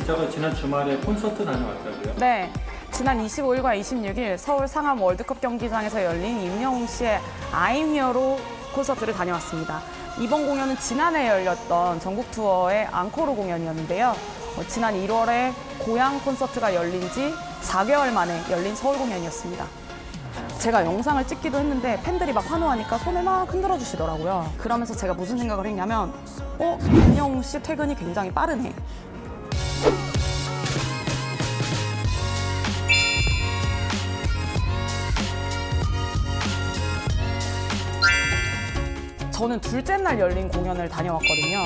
기자가 지난 주말에 콘서트 다녀왔다고요? 네, 지난 25일과 26일 서울 상암 월드컵 경기장에서 열린 임영웅 씨의 I'm Here로 콘서트를 다녀왔습니다. 이번 공연은 지난해 열렸던 전국 투어의 앙코르 공연이었는데요. 지난 1월에 고향 콘서트가 열린 지 4개월 만에 열린 서울 공연이었습니다. 제가 영상을 찍기도 했는데 팬들이 막 환호하니까 손을 막 흔들어 주시더라고요. 그러면서 제가 무슨 생각을 했냐면 임영웅 씨 퇴근이 굉장히 빠르네. 저는 둘째 날 열린 공연을 다녀왔거든요.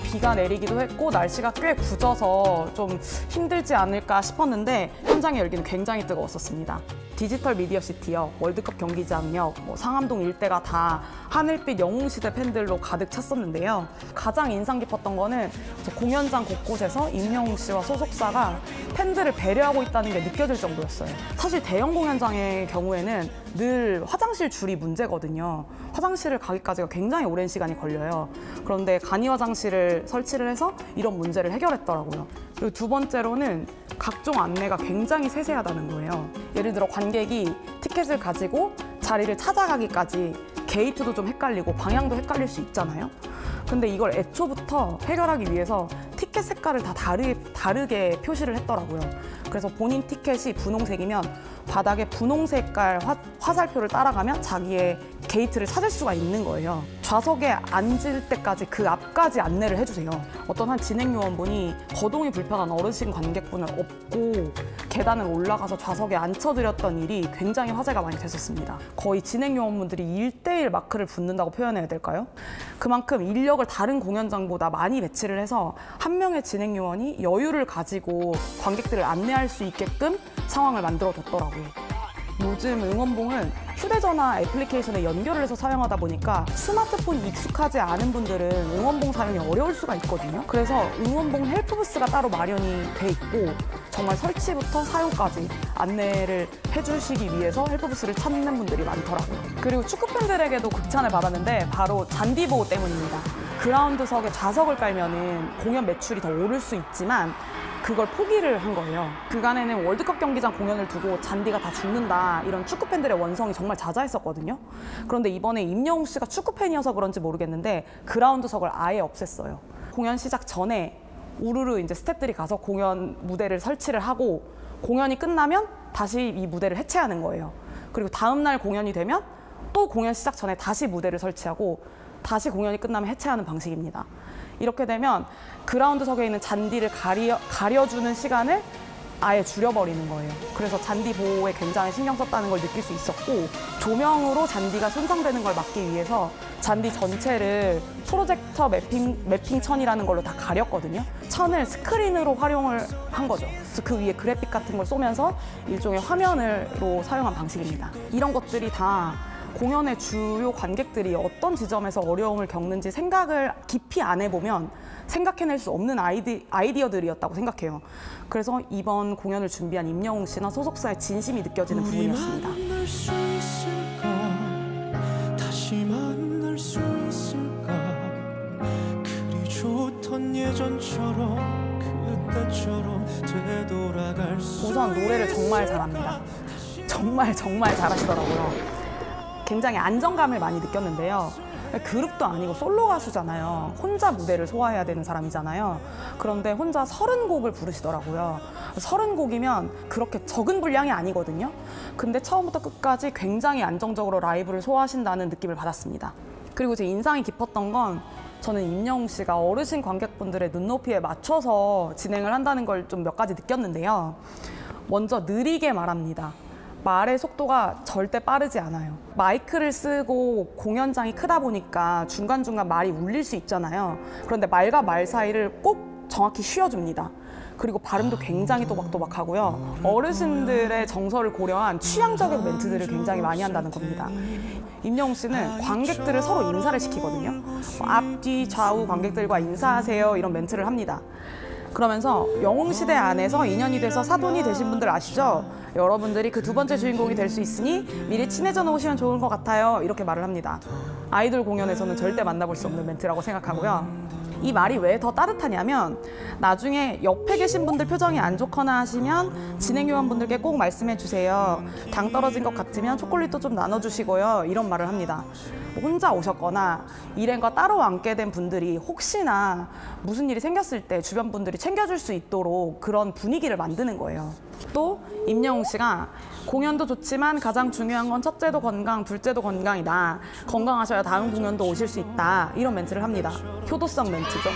비가 내리기도 했고 날씨가 꽤 굳어서 좀 힘들지 않을까 싶었는데 현장의 열기는 굉장히 뜨거웠었습니다. 디지털 미디어 시티역, 월드컵 경기장역, 상암동 일대가 다 하늘빛 영웅시대 팬들로 가득 찼었는데요. 가장 인상 깊었던 거는 공연장 곳곳에서 임영웅 씨와 소속사가 팬들을 배려하고 있다는 게 느껴질 정도였어요. 사실 대형 공연장의 경우에는 늘 화장실 줄이 문제거든요. 화장실을 가기까지가 굉장히 오랜 시간이 걸려요. 그런데 간이 화장실을 설치를 해서 이런 문제를 해결했더라고요. 그리고 두 번째로는 각종 안내가 굉장히 세세하다는 거예요. 예를 들어 관객이 티켓을 가지고 자리를 찾아가기까지 게이트도 좀 헷갈리고 방향도 헷갈릴 수 있잖아요. 근데 이걸 애초부터 해결하기 위해서 티켓 색깔을 다 다르게 표시를 했더라고요. 그래서 본인 티켓이 분홍색이면 바닥에 분홍 색깔 화살표를 따라가면 자기의 게이트를 찾을 수가 있는 거예요. 좌석에 앉을 때까지 그 앞까지 안내를 해주세요. 어떤 한 진행요원분이 거동이 불편한 어르신 관객분을 업고 계단을 올라가서 좌석에 앉혀드렸던 일이 굉장히 화제가 많이 됐었습니다. 거의 진행요원분들이 1:1 마크를 붙는다고 표현해야 될까요? 그만큼 인력을 다른 공연장보다 많이 배치를 해서 한 명의 진행요원이 여유를 가지고 관객들을 안내할 수 있게끔 상황을 만들어뒀더라고요. 요즘 응원봉은 휴대전화 애플리케이션에 연결을 해서 사용하다 보니까 스마트폰이 익숙하지 않은 분들은 응원봉 사용이 어려울 수가 있거든요. 그래서 응원봉 헬프부스가 따로 마련이 돼 있고 정말 설치부터 사용까지 안내를 해주시기 위해서 헬프부스를 찾는 분들이 많더라고요. 그리고 축구팬들에게도 극찬을 받았는데 바로 잔디 보호 때문입니다. 그라운드석에 좌석을 깔면은 공연 매출이 더 오를 수 있지만 그걸 포기를 한 거예요. 그간에는 월드컵 경기장 공연을 두고 잔디가 다 죽는다 이런 축구팬들의 원성이 정말 자자했었거든요. 그런데 이번에 임영웅 씨가 축구팬이어서 그런지 모르겠는데 그라운드석을 아예 없앴어요. 공연 시작 전에 우르르 이제 스태프들이 가서 공연 무대를 설치를 하고 공연이 끝나면 다시 이 무대를 해체하는 거예요. 그리고 다음 날 공연이 되면 또 공연 시작 전에 다시 무대를 설치하고 다시 공연이 끝나면 해체하는 방식입니다. 이렇게 되면 그라운드석에 있는 잔디를 가려주는 시간을 아예 줄여버리는 거예요. 그래서 잔디 보호에 굉장히 신경 썼다는 걸 느낄 수 있었고 조명으로 잔디가 손상되는 걸 막기 위해서 잔디 전체를 프로젝터 매핑 천이라는 걸로 다 가렸거든요. 천을 스크린으로 활용을 한 거죠. 그래서 그 위에 그래픽 같은 걸 쏘면서 일종의 화면으로 사용한 방식입니다. 이런 것들이 다 공연의 주요 관객들이 어떤 지점에서 어려움을 겪는지 생각을 깊이 안 해보면 생각해낼 수 없는 아이디어들이었다고 생각해요. 그래서 이번 공연을 준비한 임영웅 씨나 소속사의 진심이 느껴지는 부분이었습니다. 다시 만날 수 있을까? 그리 좋던 예전처럼 그때처럼 되돌아갈 수 우선 노래를 정말 잘합니다. 정말 잘하시더라고요. 굉장히 안정감을 많이 느꼈는데요. 그룹도 아니고 솔로 가수잖아요. 혼자 무대를 소화해야 되는 사람이잖아요. 그런데 혼자 30곡을 부르시더라고요. 30곡이면 그렇게 적은 분량이 아니거든요. 근데 처음부터 끝까지 굉장히 안정적으로 라이브를 소화하신다는 느낌을 받았습니다. 그리고 제 인상이 깊었던 건 저는 임영웅 씨가 어르신 관객분들의 눈높이에 맞춰서 진행을 한다는 걸 좀 몇 가지 느꼈는데요. 먼저 느리게 말합니다. 말의 속도가 절대 빠르지 않아요. 마이크를 쓰고 공연장이 크다 보니까 중간중간 말이 울릴 수 있잖아요. 그런데 말과 말 사이를 꼭 정확히 쉬어줍니다. 그리고 발음도 굉장히 또박또박하고요. 어르신들의 정서를 고려한 취향적인 멘트들을 굉장히 많이 한다는 겁니다. 임영웅 씨는 관객들을 서로 인사를 시키거든요. 앞뒤 좌우 관객들과 인사하세요 이런 멘트를 합니다. 그러면서 영웅시대 안에서 인연이 돼서 사돈이 되신 분들 아시죠? 여러분들이 그 두 번째 주인공이 될 수 있으니 미리 친해져 놓으시면 좋을 것 같아요. 이렇게 말을 합니다. 아이돌 공연에서는 절대 만나볼 수 없는 멘트라고 생각하고요. 이 말이 왜 더 따뜻하냐면 나중에 옆에 계신 분들 표정이 안 좋거나 하시면 진행요원분들께 꼭 말씀해 주세요. 당 떨어진 것 같으면 초콜릿도 좀 나눠주시고요. 이런 말을 합니다. 혼자 오셨거나 일행과 따로 앉게 된 분들이 혹시나 무슨 일이 생겼을 때 주변 분들이 챙겨줄 수 있도록 그런 분위기를 만드는 거예요. 또 임영웅 씨가 공연도 좋지만 가장 중요한 건 첫째도 건강, 둘째도 건강이다. 건강하셔야 다음 공연도 오실 수 있다. 이런 멘트를 합니다. 효도성 멘트죠.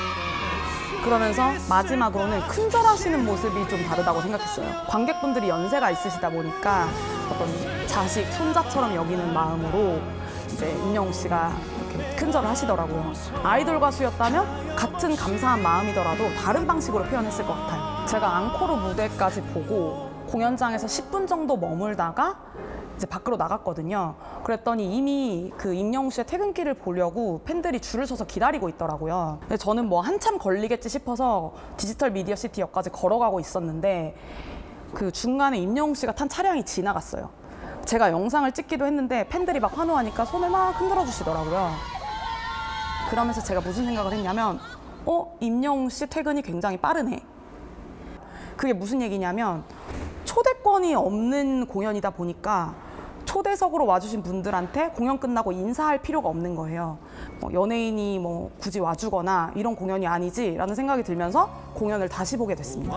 그러면서 마지막으로는 큰절하시는 모습이 좀 다르다고 생각했어요. 관객분들이 연세가 있으시다 보니까 어떤 자식, 손자처럼 여기는 마음으로 이제 임영웅 씨가 이렇게 큰절을 하시더라고요. 아이돌 가수였다면 같은 감사한 마음이더라도 다른 방식으로 표현했을 것 같아요. 제가 앙코르 무대까지 보고 공연장에서 10분 정도 머물다가 이제 밖으로 나갔거든요. 그랬더니 이미 그 임영웅 씨의 퇴근길을 보려고 팬들이 줄을 서서 기다리고 있더라고요. 근데 저는 뭐 한참 걸리겠지 싶어서 디지털 미디어 시티역까지 걸어가고 있었는데 그 중간에 임영웅 씨가 탄 차량이 지나갔어요. 제가 영상을 찍기도 했는데 팬들이 막 환호하니까 손을 막 흔들어 주시더라고요. 그러면서 제가 무슨 생각을 했냐면 임영웅 씨 퇴근이 굉장히 빠르네. 그게 무슨 얘기냐면 초대권이 없는 공연이다 보니까 초대석으로 와주신 분들한테 공연 끝나고 인사할 필요가 없는 거예요. 연예인이 뭐 굳이 와주거나 이런 공연이 아니지라는 생각이 들면서 공연을 다시 보게 됐습니다.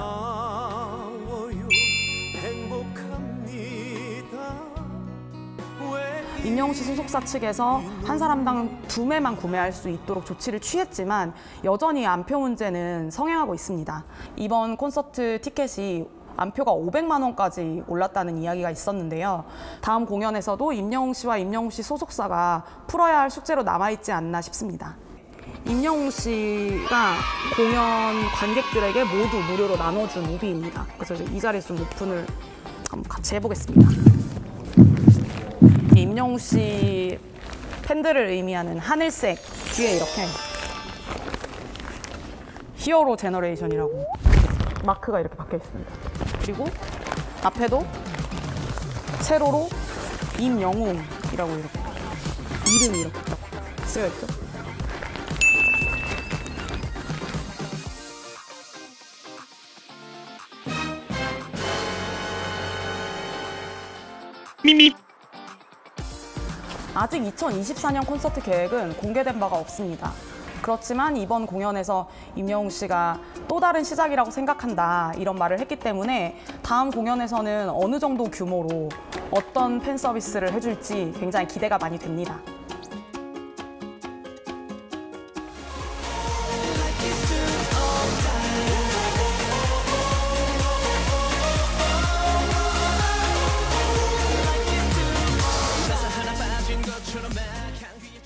임영웅 씨 소속사 측에서 한 사람당 2매만 구매할 수 있도록 조치를 취했지만 여전히 안표 문제는 성행하고 있습니다. 이번 콘서트 티켓이 안표가 500만 원까지 올랐다는 이야기가 있었는데요. 다음 공연에서도 임영웅 씨와 임영웅 씨 소속사가 풀어야 할 숙제로 남아있지 않나 싶습니다. 임영웅 씨가 공연 관객들에게 모두 무료로 나눠준 우비입니다. 그래서 이제 이 자리에서 좀 오픈을 한번 같이 해보겠습니다. 임영웅 씨 팬들을 의미하는 하늘색 뒤에 이렇게 히어로 제너레이션이라고 마크가 이렇게 박혀 있습니다. 그리고 앞에도 세로로 임영웅이라고 이렇게 이름이 이렇게 딱 쓰여 있죠. 미미. 아직 2024년 콘서트 계획은 공개된 바가 없습니다. 그렇지만 이번 공연에서 임영웅 씨가 또 다른 시작이라고 생각한다 이런 말을 했기 때문에 다음 공연에서는 어느 정도 규모로 어떤 팬 서비스를 해줄지 굉장히 기대가 많이 됩니다. 것처럼 막 향기에